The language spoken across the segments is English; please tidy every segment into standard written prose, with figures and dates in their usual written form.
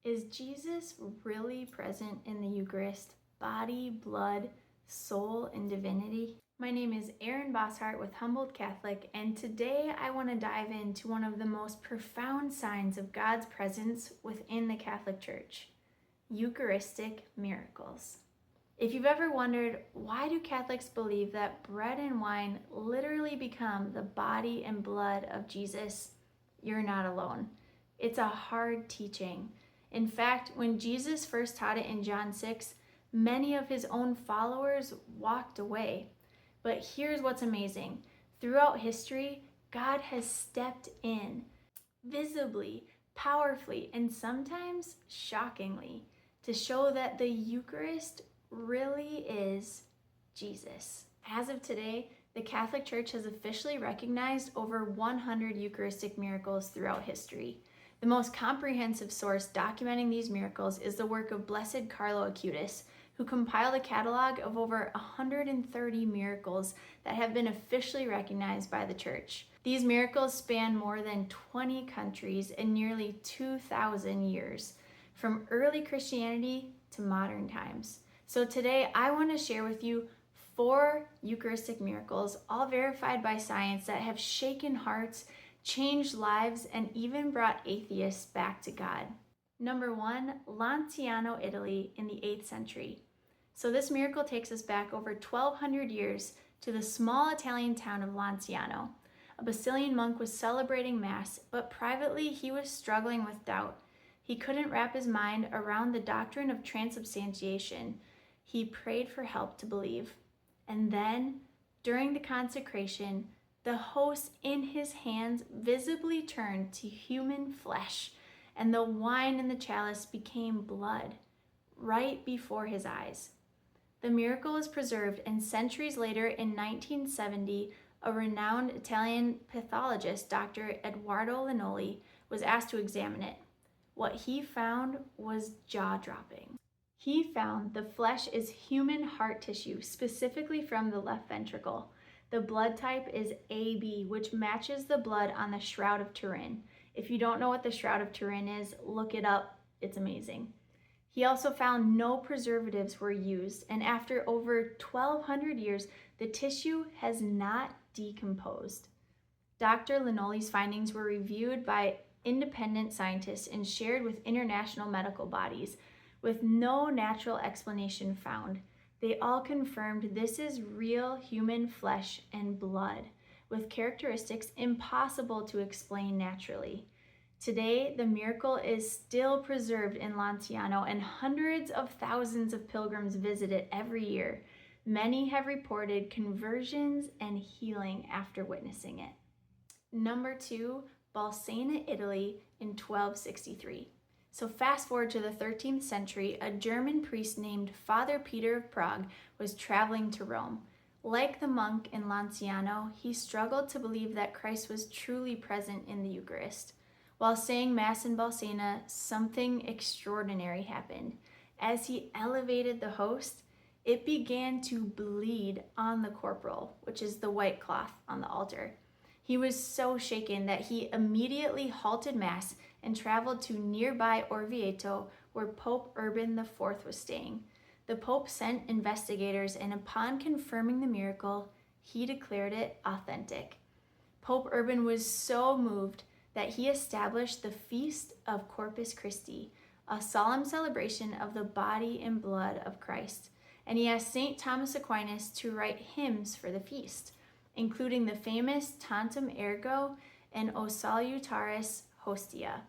Is Jesus really present in the Eucharist, body, blood, soul, and divinity? My name is Aarynn with Humboldt Catholic, and today I want to dive into one of the most profound signs of God's presence within the Catholic Church, Eucharistic miracles. If you've ever wondered, why do Catholics believe that bread and wine literally become the body and blood of Jesus? You're not alone. It's a hard teaching. In fact, when Jesus first taught it in John 6, many of his own followers walked away. But here's what's amazing. Throughout history, God has stepped in, visibly, powerfully, and sometimes shockingly, to show that the Eucharist really is Jesus. As of today, the Catholic Church has officially recognized over 100 Eucharistic miracles throughout history. The most comprehensive source documenting these miracles is the work of Blessed Carlo Acutis, who compiled a catalog of over 130 miracles that have been officially recognized by the Church. These miracles span more than 20 countries and nearly 2,000 years, from early Christianity to modern times. So today I want to share with you 4 Eucharistic miracles, all verified by science, that have shaken hearts, changed lives, and even brought atheists back to God. Number 1, Lanciano, Italy in the 8th century. So this miracle takes us back over 1,200 years to the small Italian town of Lanciano. A Basilian monk was celebrating Mass, but privately he was struggling with doubt. He couldn't wrap his mind around the doctrine of transubstantiation. He prayed for help to believe. And then, during the consecration, the host in his hands visibly turned to human flesh, and the wine in the chalice became blood right before his eyes. The miracle is preserved, and centuries later, in 1970, a renowned Italian pathologist, Dr. Edoardo Linoli, was asked to examine it. What he found was jaw-dropping. He found the flesh is human heart tissue, specifically from the left ventricle. The blood type is AB, which matches the blood on the Shroud of Turin. If you don't know what the Shroud of Turin is, look it up. It's amazing. He also found no preservatives were used, and after over 1,200 years, the tissue has not decomposed. Dr. Linoli's findings were reviewed by independent scientists and shared with international medical bodies, with no natural explanation found. They all confirmed this is real human flesh and blood, with characteristics impossible to explain naturally. Today, the miracle is still preserved in Lanciano, and hundreds of thousands of pilgrims visit it every year. Many have reported conversions and healing after witnessing it. Number 2, Balsena, Italy in 1263. So fast forward to the 13th century, a German priest named Father Peter of Prague was traveling to Rome. Like the monk in Lanciano, he struggled to believe that Christ was truly present in the Eucharist. While saying Mass in Balsena, something extraordinary happened. As he elevated the host, it began to bleed on the corporal, which is the white cloth on the altar. He was so shaken that he immediately halted Mass and traveled to nearby Orvieto, where Pope Urban IV was staying. The Pope sent investigators, and upon confirming the miracle, he declared it authentic. Pope Urban was so moved that he established the Feast of Corpus Christi, a solemn celebration of the body and blood of Christ. And he asked St. Thomas Aquinas to write hymns for the feast, including the famous Tantum Ergo and O Salutaris Hostia.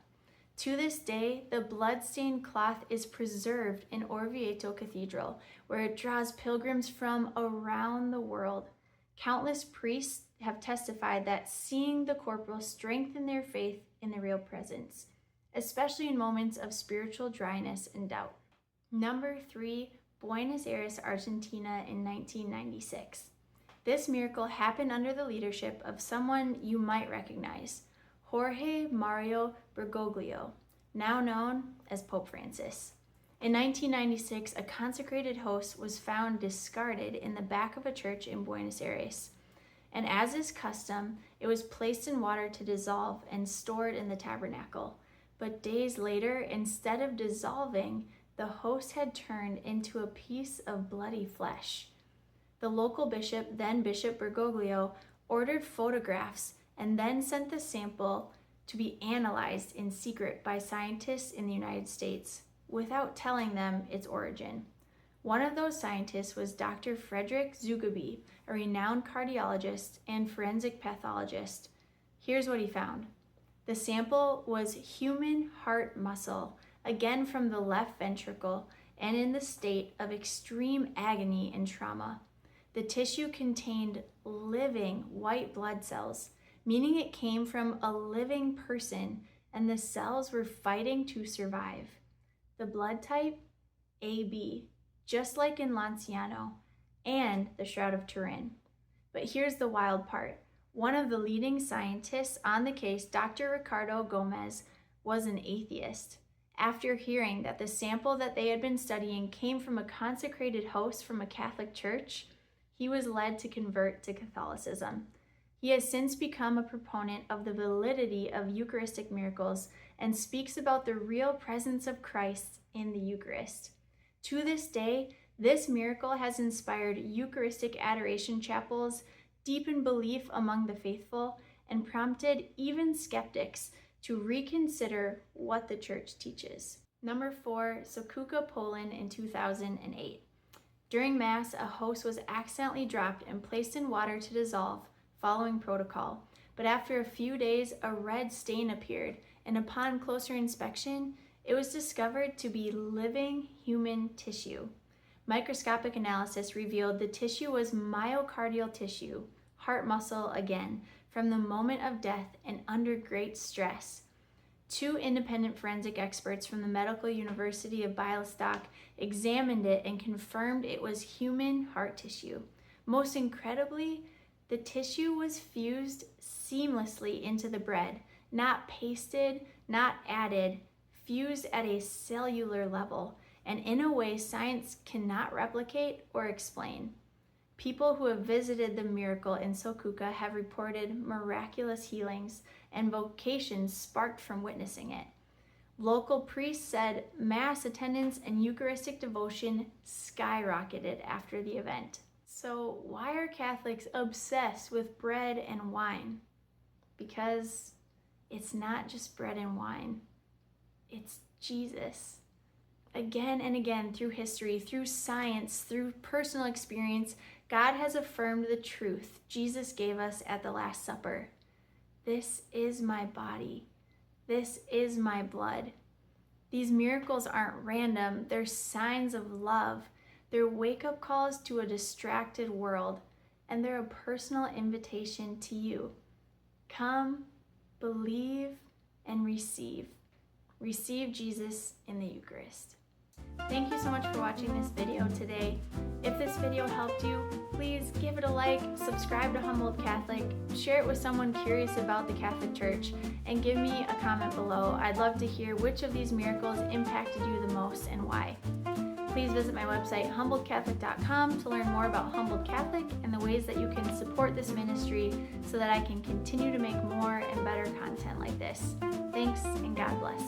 To this day, the blood-stained cloth is preserved in Orvieto Cathedral, where it draws pilgrims from around the world. Countless priests have testified that seeing the corporal strengthened their faith in the real presence, especially in moments of spiritual dryness and doubt. Number 3, Buenos Aires, Argentina in 1996. This miracle happened under the leadership of someone you might recognize, Jorge Mario Bergoglio, now known as Pope Francis. In 1996, a consecrated host was found discarded in the back of a church in Buenos Aires. And as is custom, it was placed in water to dissolve and stored in the tabernacle. But days later, instead of dissolving, the host had turned into a piece of bloody flesh. The local bishop, then Bishop Bergoglio, ordered photographs and then sent the sample to be analyzed in secret by scientists in the United States without telling them its origin. One of those scientists was Dr. Frederick Zugabe, a renowned cardiologist and forensic pathologist. Here's what he found. The sample was human heart muscle, again from the left ventricle, and in the state of extreme agony and trauma. The tissue contained living white blood cells, meaning it came from a living person, and the cells were fighting to survive. The blood type, AB, just like in Lanciano, and the Shroud of Turin. But here's the wild part. One of the leading scientists on the case, Dr. Ricardo Gomez, was an atheist. After hearing that the sample that they had been studying came from a consecrated host from a Catholic church, he was led to convert to Catholicism. He has since become a proponent of the validity of Eucharistic miracles and speaks about the real presence of Christ in the Eucharist. To this day, this miracle has inspired Eucharistic adoration chapels, deepened belief among the faithful, and prompted even skeptics to reconsider what the church teaches. Number 4, Soka Poland in 2008. During Mass, a host was accidentally dropped and placed in water to dissolve, following protocol. But after a few days, a red stain appeared, and upon closer inspection, it was discovered to be living human tissue. Microscopic analysis revealed the tissue was myocardial tissue, heart muscle again, from the moment of death and under great stress. 2 independent forensic experts from the Medical University of Bialystok examined it and confirmed it was human heart tissue. Most incredibly, the tissue was fused seamlessly into the bread, not pasted, not added, fused at a cellular level, and in a way science cannot replicate or explain. People who have visited the miracle in Soka have reported miraculous healings and vocations sparked from witnessing it. Local priests said Mass attendance and Eucharistic devotion skyrocketed after the event. So why are Catholics obsessed with bread and wine? Because it's not just bread and wine, it's Jesus. Again and again through history, through science, through personal experience, God has affirmed the truth Jesus gave us at the Last Supper. This is my body. This is my blood. These miracles aren't random. They're signs of love. They're wake-up calls to a distracted world, and they're a personal invitation to you. Come, believe, and receive. Receive Jesus in the Eucharist. Thank you so much for watching this video today. If this video helped you, please give it a like, subscribe to Humboldt Catholic, share it with someone curious about the Catholic Church, and give me a comment below. I'd love to hear which of these miracles impacted you the most and why. Please visit my website, humboldtcatholic.com, to learn more about Humboldt Catholic and the ways that you can support this ministry so that I can continue to make more and better content like this. Thanks, and God bless.